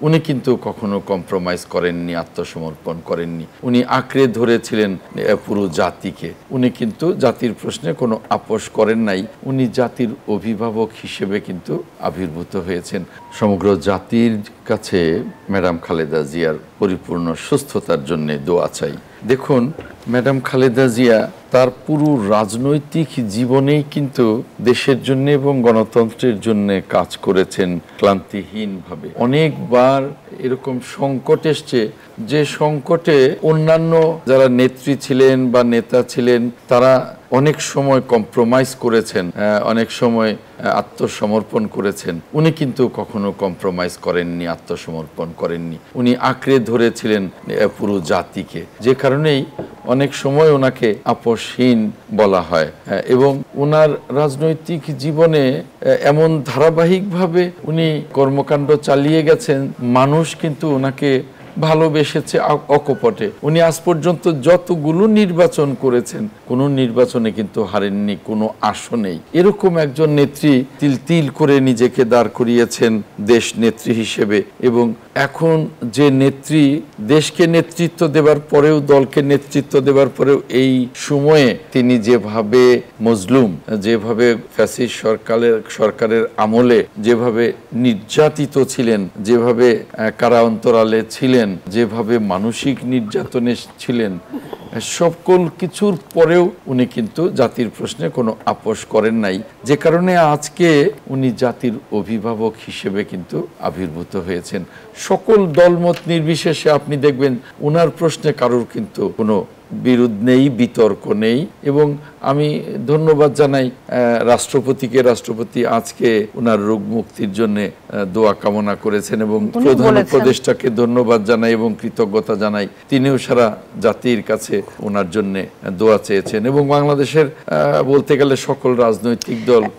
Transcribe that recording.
উনি কিন্তু কখনো কম্প্রোমাইজ করেননি, আত্মসমর্পণ করেননি। উনি আঁকড়ে ধরেছিলেন পুরো জাতিকে। উনি কিন্তু জাতির প্রশ্নে কোনো আপোষ করেন নাই। উনি জাতির অভিভাবক হিসেবে কিন্তু আবির্ভূত হয়েছেন। সমগ্র জাতির কাছে ম্যাডাম খালেদা জিয়ার পরিপূর্ণ সুস্থতার জন্য দোয়া চাই। দেখুন, ম্যাডাম খালেদা জিয়া তার পুরো রাজনৈতিক জীবনেই কিন্তু দেশের জন্য এবং গণতন্ত্রের জন্য কাজ করেছেন ক্লান্তিহীনভাবে। অনেকবার এরকম সংকট এসছে যে সংকটে অন্যান্য যারা নেত্রী ছিলেন বা নেতা ছিলেন তারা অনেক সময় কম্প্রোমাইজ করেছেন, অনেক সময় আত্মসমর্পণ করেছেন। উনি কিন্তু কখনো কম্প্রোমাইজ করেননি, আত্মসমর্পণ করেননি। উনি আঁকড়ে ধরেছিলেন পুরো জাতিকে, যে কারণেই অনেক সময় ওনাকে আপোষহীন বলা হয়। এবং ওনার রাজনৈতিক জীবনে এমন ধারাবাহিকভাবে উনি কর্মকাণ্ড চালিয়ে গেছেন, মানুষ কিন্তু ওনাকে ভালোবেসেছে অকপটে। উনি আজ পর্যন্ত যতগুলো নির্বাচন করেছেন কোন নির্বাচনে কিন্তু হারেননি, কোনো আসনেই। এরকম একজন নেত্রী তিল তিল করে নিজেকে দাঁড় করিয়েছেন দেশ নেত্রী হিসেবে। এবং এখন যে নেত্রী দেশকে নেতৃত্ব দেবার পরেও, দলকে নেতৃত্ব দেবার পরেও এই সময়ে তিনি যেভাবে মজলুম, যেভাবে ফ্যাসিস্ট সরকারের আমলে যেভাবে নির্যাতিত ছিলেন, যেভাবে কারা অন্তরালে ছিলেন, যেভাবে মানসিক নির্যাতনে ছিলেন, সকল কিছুর পরেও উনি কিন্তু জাতির প্রশ্নে কোনো আপোষ করেন নাই, যে কারণে আজকে উনি জাতির অভিভাবক হিসেবে কিন্তু আবির্ভূত হয়েছেন। সকল দলমত নির্বিশেষে আপনি দেখবেন ওনার প্রশ্নে কারোর কিন্তু কোনো বিরোধ নেই, বিতর্ক নেই। এবং আমি ধন্যবাদ জানাই রাষ্ট্রপতিকে। রাষ্ট্রপতি আজকে ওনার রোগ মুক্তির জন্য দোয়া কামনা করেছেন এবং প্রধান উপদেষ্টাকে ধন্যবাদ জানাই এবং কৃতজ্ঞতা জানাই। তিনিও সারা জাতির কাছে ওনার জন্য দোয়া চেয়েছেন। এবং বাংলাদেশের বলতে গেলে সকল রাজনৈতিক দল